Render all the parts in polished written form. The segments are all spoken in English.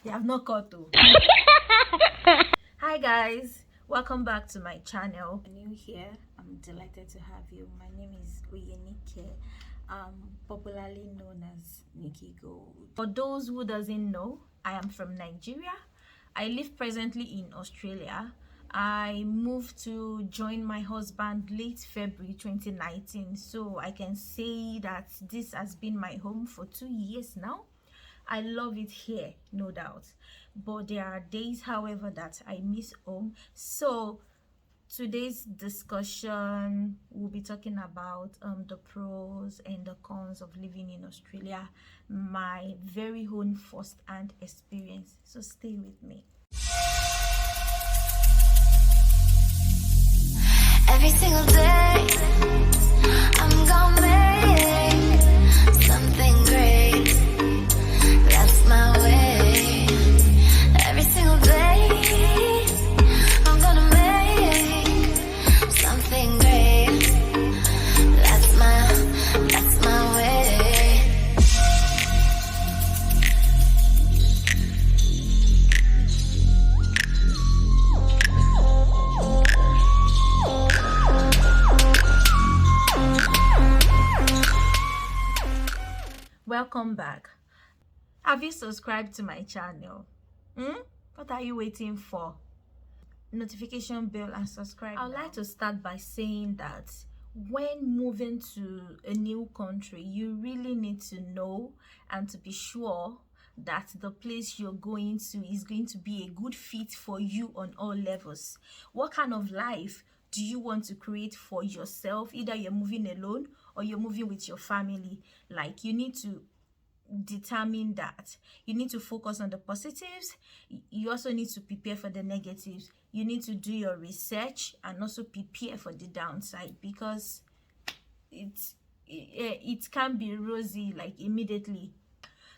They have not caught though. Hi guys, welcome back to my channel. If you're new here, I'm delighted to have you. My name is Oyenike, popularly known as Nikki Gold. For those who doesn't know, I am from Nigeria. I live presently in Australia. I moved to join my husband late February 2019, so I can say that this has been my home for 2 years now. I love it here, no doubt. But there are days, however, that I miss home. So today's discussion we'll be talking about the pros and the cons of living in Australia, my very own first-hand experience. So stay with me. Every single day, I'm gonna make something great. That's my way. Every single day, I'm gonna make something great. That's my way. Welcome back. Have you subscribed to my channel? What are you waiting for? Notification bell and subscribe. I'd like to start by saying that when moving to a new country, you really need to know and to be sure that the place you're going to is going to be a good fit for you on all levels. What kind of life do you want to create for yourself? Either you're moving alone or you're moving with your family. Like, you need to determine that. You need to focus on the positives. You also need to prepare for the negatives. You need to do your research and also prepare for the downside, because it can be rosy like immediately.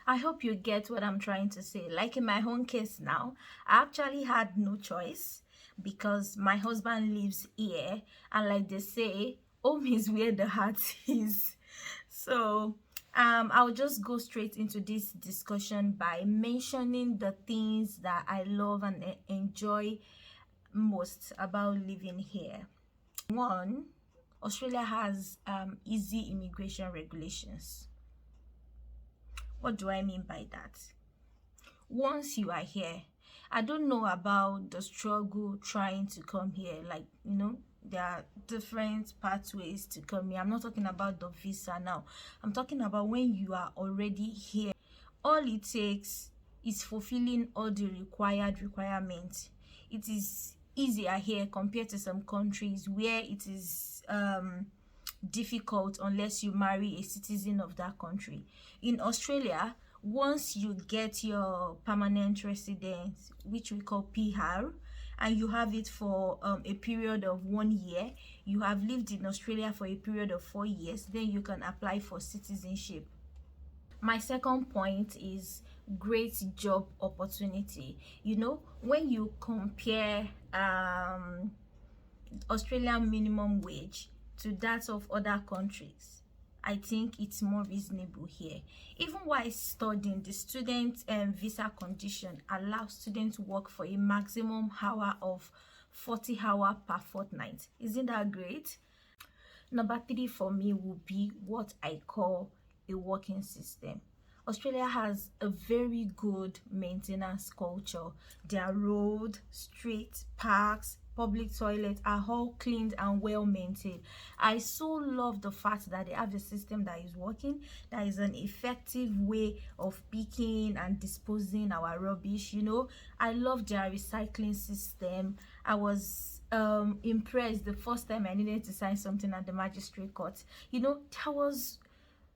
I hope you get what I'm trying to say. Like in my own case now, I actually had no choice because my husband lives here, and like they say, home is where the heart is. So I'll just go straight into this discussion by mentioning the things that I love and enjoy most about living here. One, Australia has easy immigration regulations. What do I mean by that? Once you are here, I don't know about the struggle trying to come here. Like, there are different pathways to come here. I'm not talking about the visa now. I'm talking about when you are already here. All it takes is fulfilling all the requirements. It is easier here compared to some countries where it is difficult unless you marry a citizen of that country. In Australia, once you get your permanent residence, which we call PR, and you have it for a period of 1 year, you have lived in Australia for a period of 4 years, then you can apply for citizenship. My second point is great job opportunity. When you compare Australian minimum wage to that of other countries, I think it's more reasonable here. Even while studying, the student visa condition allows students to work for a maximum hour of 40 hours per fortnight. Isn't that great? Number 3 for me will be what I call a working system. Australia has a very good maintenance culture. Their road, streets, parks, public toilets are all cleaned and well maintained. I so love the fact that they have a system that is working, that is an effective way of picking and disposing our rubbish. I love their recycling system. I was impressed the first time I needed to sign something at the magistrate court.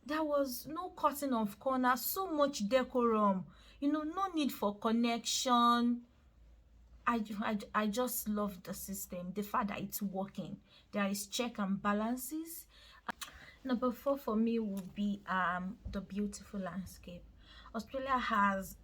There was no cutting of corners, so much decorum, no need for connection. I just love the system, the fact that it's working. There is check and balances. Number 4 for me would be the beautiful landscape. Australia has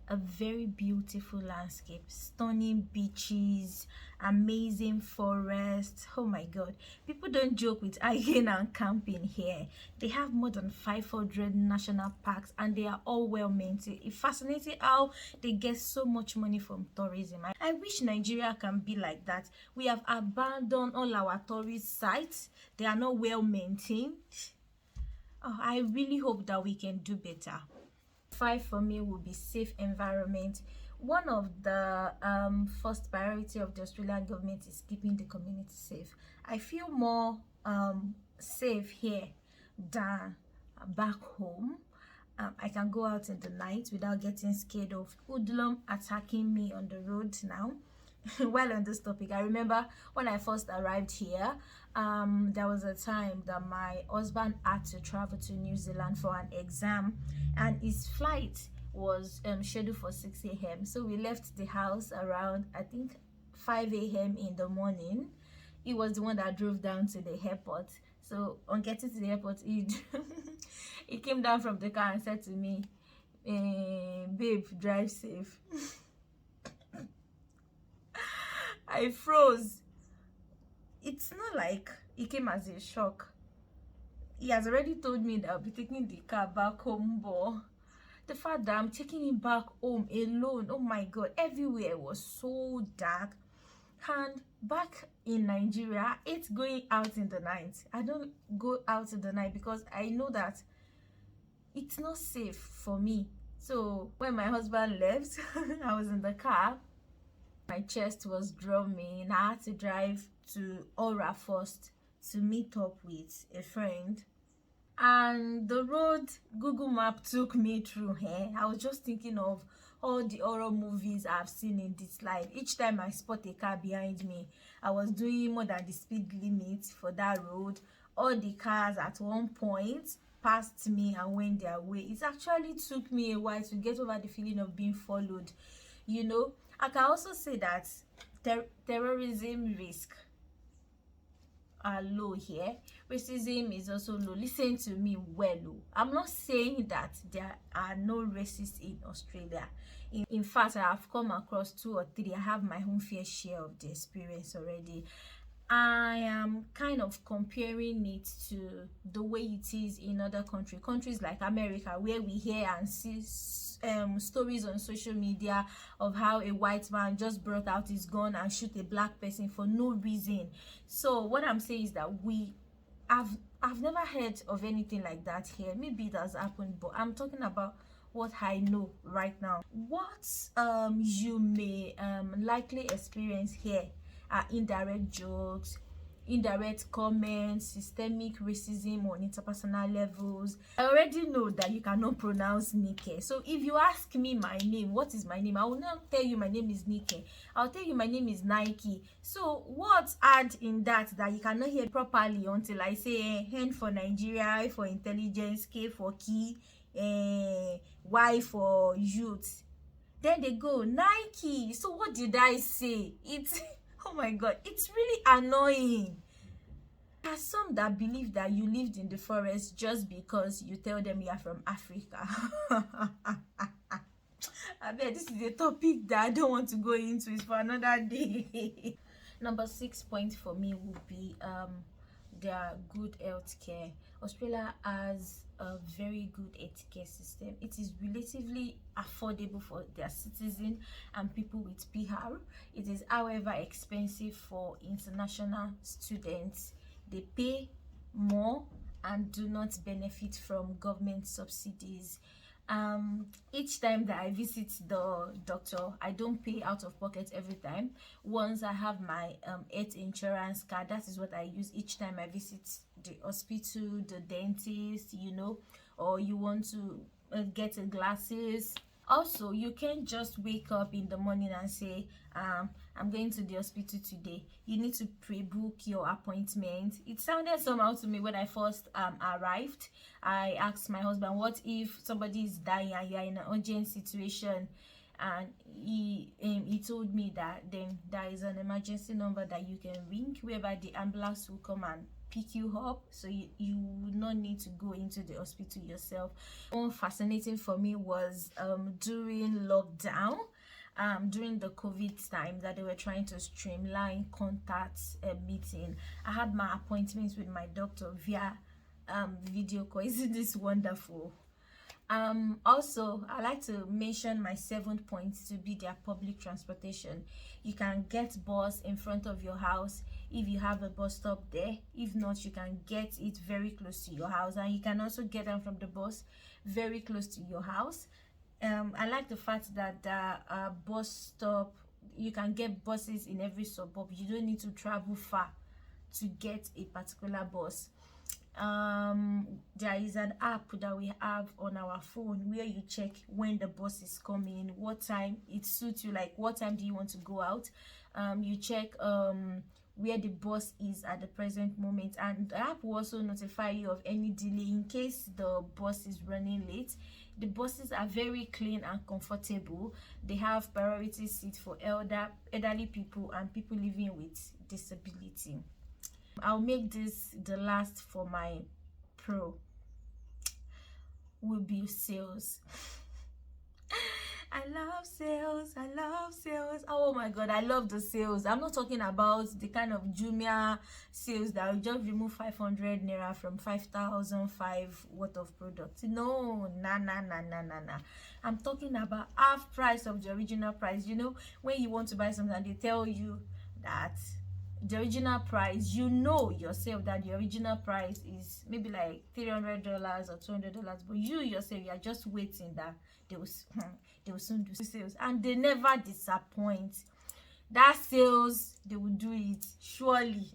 a very beautiful landscape, stunning beaches, amazing forests. Oh my god, people don't joke with hiking and camping here. They have more than 500 national parks and they are all well maintained. It's fascinating how they get so much money from tourism. I wish Nigeria can be like that. We have abandoned all our tourist sites. They are not well maintained. Oh, I really hope that we can do better. 5 for me will be safe environment. One of the first priority of the Australian government is keeping the community safe. I feel more safe here than back home. I can go out in the night without getting scared of hoodlum attacking me on the road now. While on this topic, I remember when I first arrived here, there was a time that my husband had to travel to New Zealand for an exam, and his flight was scheduled for 6 a.m. So we left the house around, I think, 5 a.m. in the morning. He was the one that drove down to the airport. So on getting to the airport, he came down from the car and said to me, babe, drive safe. I froze. It's not like it came as a shock. He has already told me that I'll be taking the car back home, but the fact that I'm taking him back home alone, oh my god, everywhere was so dark. And back in Nigeria, it's going out in the night. I don't go out in the night because I know that it's not safe for me. So when my husband left, I was in the car. My chest was drumming. I had to drive to Aura first to meet up with a friend. And the road Google Map took me through here. I was just thinking of all the horror movies I've seen in this life. Each time I spot a car behind me, I was doing more than the speed limit for that road. All the cars at one point passed me and went their way. It actually took me a while to get over the feeling of being followed, you know. I can also say that terrorism risk are low here. Racism is also low. Listen to me well. I'm not saying that there are no racists in Australia. In fact, I have come across 2 or 3. I have my own fair share of the experience already. I am kind of comparing it to the way it is in other countries like America, where we hear and see stories on social media of how a white man just brought out his gun and shoot a black person for no reason. So what I'm saying is that I've never heard of anything like that here. Maybe it has happened, but I'm talking about what I know right now. What you may likely experience here are indirect jokes, indirect comments, systemic racism on interpersonal levels. I already know that you cannot pronounce Nike. So if you ask me my name, what is my name? I will not tell you my name is Nike. I'll tell you my name is Nike. So what's add in that you cannot hear properly until I say N for Nigeria, I for intelligence, K for key, Y for youth. Then they go Nike. So what did I say? It's oh my god, it's really annoying. There are some that believe that you lived in the forest just because you tell them you are from Africa. I bet this is a topic that I don't want to go into. It's for another day. Number 6 point for me would be their good healthcare. Australia has a very good healthcare system. It is relatively affordable for their citizens and people with PR. It is, however, expensive for international students. They pay more and do not benefit from government subsidies. Each time that I visit the doctor, I don't pay out of pocket every time. Once I have my health insurance card, that is what I use each time I visit the hospital, the dentist, you know, or you want to get a glasses. Also, you can't just wake up in the morning and say, I'm going to the hospital today. You need to pre-book your appointment. It sounded somehow to me when I first arrived. I asked my husband, what if somebody is dying and you're in an urgent situation? And he told me that then there is an emergency number that you can ring, whereby the ambulance will come and pick you up, so you would not need to go into the hospital yourself. More fascinating for me was during lockdown, during the COVID time, that they were trying to streamline contact meeting. I had my appointments with my doctor via video call. Isn't this wonderful? Also, I like to mention my 7th point to be their public transportation. You can get bus in front of your house if you have a bus stop there. If not, you can get it very close to your house, and you can also get them from the bus very close to your house. I like the fact that the bus stop, you can get buses in every suburb. You don't need to travel far to get a particular bus. There is an app that we have on our phone where you check when the bus is coming, what time it suits you, like what time do you want to go out. You check where the bus is at the present moment, and the app will also notify you of any delay in case the bus is running late. The buses are very clean and comfortable. They have priority seats for elderly people and people living with disability. I'll make this the last for my pro. Will be sales. I love sales. I love sales. Oh my god, I love the sales. I'm not talking about the kind of Jumia sales that will just remove 500 naira from 5,005 worth of products. No, nah. I'm talking about half price of the original price. You know, when you want to buy something and they tell you that the original price, you know yourself that the original price is maybe like $300 or $200, but you yourself, you are just waiting that they will soon do sales, and they never disappoint. That sales, they will do it surely.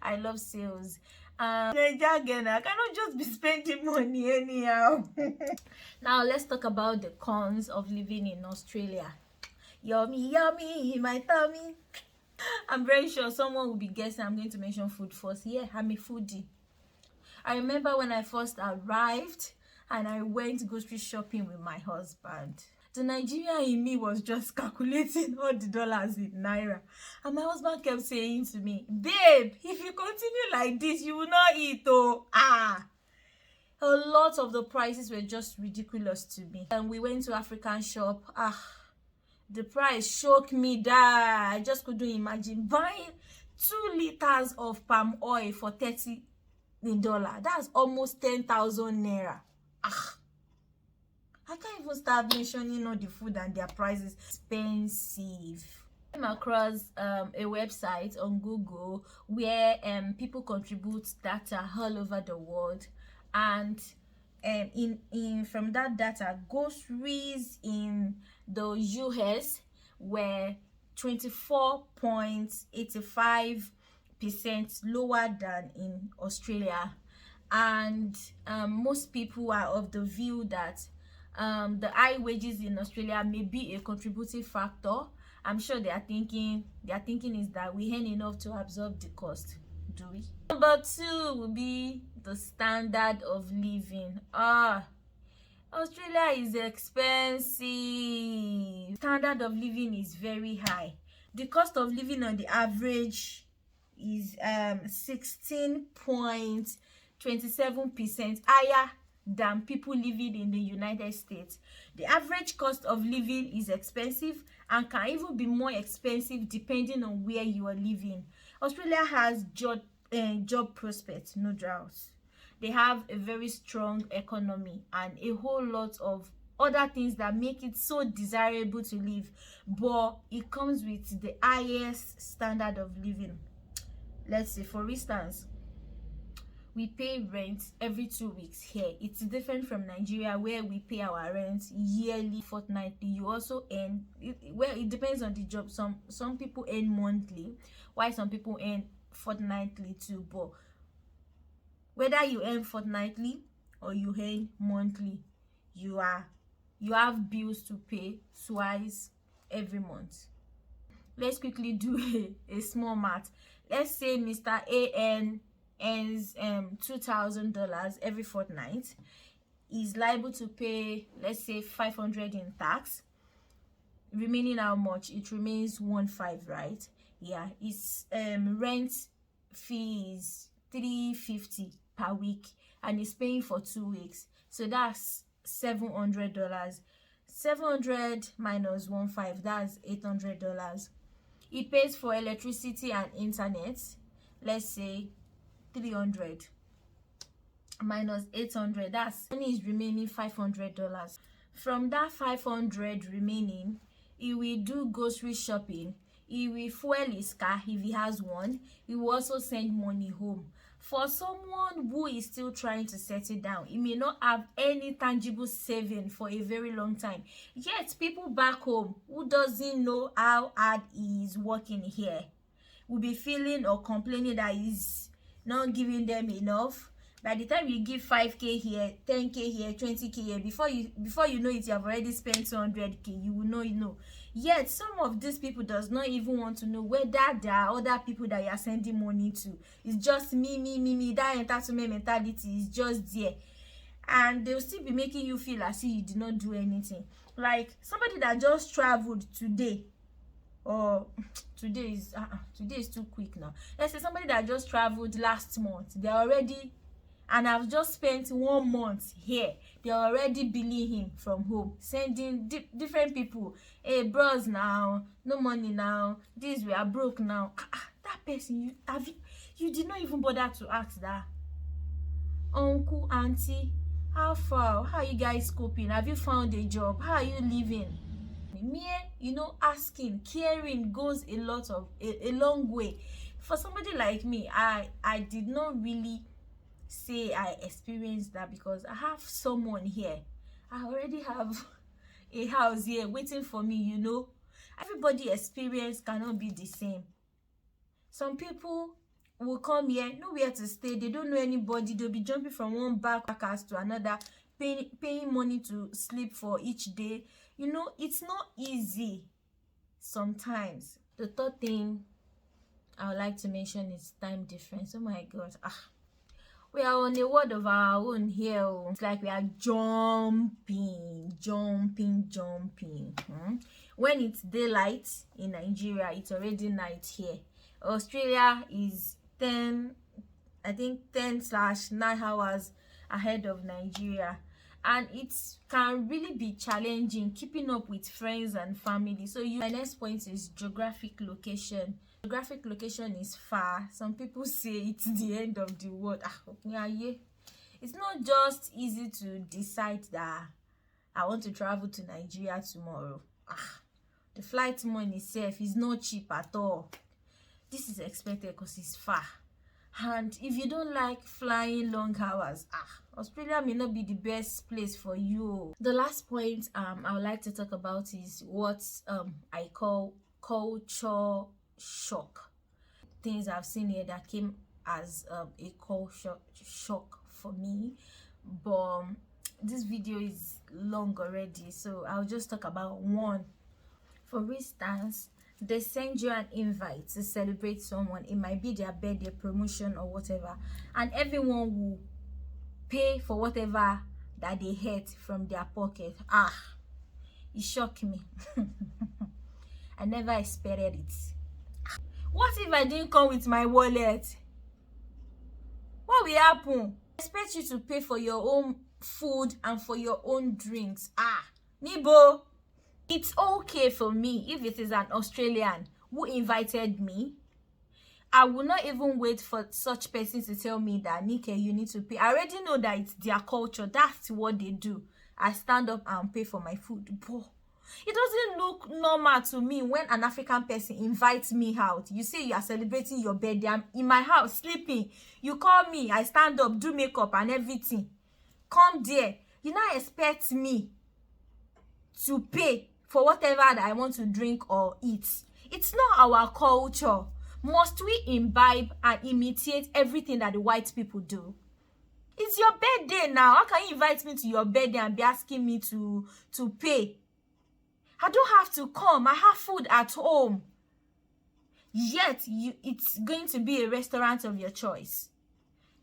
I love sales. Again, I cannot just be spending money anyhow. Now let's talk about the cons of living in Australia. Yummy in my tummy. I'm very sure someone will be guessing I'm going to mention food first. Yeah, I'm a foodie. I remember when I first arrived and I went grocery shopping with my husband. The Nigerian in me was just calculating all the dollars in naira. And my husband kept saying to me, babe, if you continue like this, you will not eat, oh. A lot of the prices were just ridiculous to me. And we went to African shop. The price shocked me that I just couldn't imagine buying 2 liters of palm oil for $30. That's almost 10,000 naira. I can't even start mentioning all the food and their prices. Expensive. I came across a website on Google where people contribute data all over the world, and from that data, groceries in the US were 24.85% lower than in Australia, and most people are of the view that the high wages in Australia may be a contributing factor. I'm sure their thinking is that we earn enough to absorb the cost. Do we? Number 2 will be the standard of living. Australia is expensive. Standard of living is very high. The cost of living on the average is 16.27% higher than people living in the United States. The average cost of living is expensive and can even be more expensive depending on where you are living. Australia has job prospects, no droughts. They have a very strong economy and a whole lot of other things that make it so desirable to live, but it comes with the highest standard of living. Let's say, for instance, we pay rent every 2 weeks here. It's different from Nigeria, where we pay our rent yearly, fortnightly. You also earn, well, it depends on the job. Some people earn monthly, while some people earn fortnightly too. But whether you earn fortnightly or you earn monthly, you have bills to pay twice every month. Let's quickly do a small math. Let's say Mr. A earns $2,000 every fortnight. Is liable to pay, let's say, 500 in tax. Remaining how much? It remains 15, right? Yeah, it's rent fee is $350 per week, and he's paying for 2 weeks, so that's $700. 700 minus 1.5, that's $800. He pays for electricity and internet, let's say 300 minus 800, that's money is remaining $500. From that 500 remaining, he will do grocery shopping, he will fuel his car if he has one, he will also send money home. For someone who is still trying to settle down, he may not have any tangible saving for a very long time. Yet people back home who doesn't know how hard he is working here will be feeling or complaining that he's not giving them enough. By the time you give 5k here, 10k here, 20k here, before you know it, you have already spent 200k. You will know. Yet some of these people does not even want to know whether there are other people that you are sending money to. It's just me. That entitlement mentality is just there, and they'll still be making you feel as if you did not do anything. Like somebody that just traveled today, or today is too quick now. Let's say somebody that just traveled last month, they're already, and I've just spent 1 month here, they're already billing him from home, sending different people, hey bros, now no money, now this, we are broke now. That person, you did not even bother to ask that. Uncle, auntie, how far, how are you guys coping? Have you found a job? How are you living? Mere asking, caring goes a long way. For somebody like me, I did not really say I experienced that, because I have someone here. I already have a house here waiting for me. Everybody experience cannot be the same. Some people will come here, nowhere to stay, they don't know anybody, they'll be jumping from one backpackers to another, paying money to sleep for each day. It's not easy sometimes. The third thing I would like to mention is time difference. Oh my god, we are on a world of our own here. It's like we are jumping. When it's daylight in Nigeria, it's already night here. Australia is 10/9 hours ahead of Nigeria, and it can really be challenging keeping up with friends and family. So my next point is geographic location. Geographic location is far. Some people say it's the end of the world. It's not just easy to decide that I want to travel to Nigeria tomorrow. The flight money itself is not cheap at all. This is expected because it's far, and if you don't like flying long hours, Australia may not be the best place for you. The last point I would like to talk about is what I call culture shock. Things I've seen here that came as a culture shock for me, but this video is long already, so I'll just talk about one. For instance, they send you an invite to celebrate someone. It might be their birthday, promotion, or whatever, and everyone will pay for whatever that they had from their pocket. It shocked me. I never expected it. What if I didn't come with my wallet? What will happen? I expect you to pay for your own food and for your own drinks. Nibo, it's okay for me if it is an Australian who invited me. I will not even wait for such person to tell me that, Nike, you need to pay. I already know that it's their culture. That's what they do. I stand up and pay for my food. But it doesn't look normal to me when an African person invites me out. You say you are celebrating your birthday. I'm in my house sleeping. You call me. I stand up, do makeup and everything. Come there. You now expect me to pay for whatever that I want to drink or eat. It's not our culture. Must we imbibe and imitate everything that the white people do? It's your birthday now. How can you invite me to your birthday and be asking me to pay? I don't have to come. I have food at home. Yet, it's going to be a restaurant of your choice.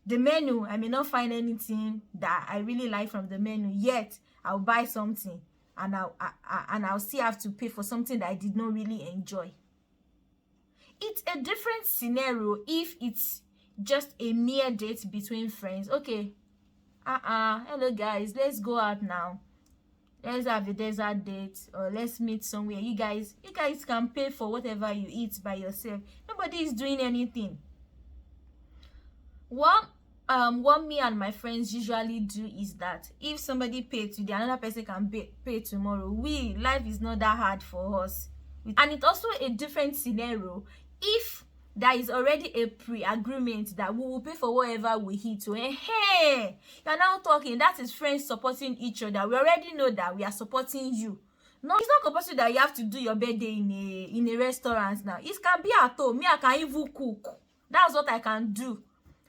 The menu, I may not find anything that I really like from the menu. Yet, I'll buy something. And I'll still have to pay for something that I did not really enjoy. It's a different scenario if it's just a mere date between friends. Okay, hello guys, let's go out now, let's have a desert date, or let's meet somewhere. You guys can pay for whatever you eat by yourself. Nobody is doing anything. What me and my friends usually do is that if somebody pay today, another person can pay tomorrow. Life is not that hard for us. And it's also a different scenario if there is already a pre-agreement that we will pay for whatever we eat. So hey, you're now talking, that is friends supporting each other. We already know that we are supporting you. No, it's not compulsory that you have to do your birthday in a restaurant now. It can be at home. Me, I can even cook. That's what I can do.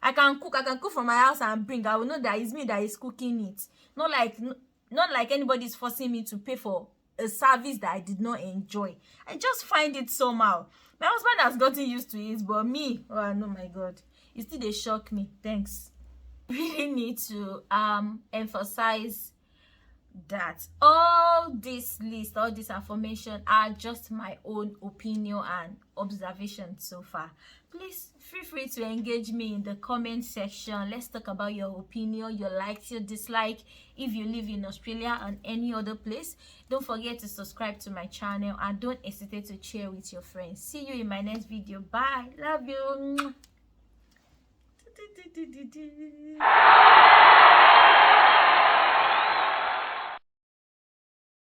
I can cook from my house and bring. I will know that it's me that is cooking it. Not like anybody's forcing me to pay for a service that I did not enjoy. I just find it somehow. My husband has gotten used to it, but me, oh no, my God, it still they shock me. Thanks. Really need to emphasize that all this list, all this information are just my own opinion and observation so far. Please feel free to engage me in the comment section. Let's talk about your opinion, your likes, your dislike. If you live in Australia and any other place, don't forget to subscribe to my channel and don't hesitate to share with your friends. See you in my next video. Bye. Love you.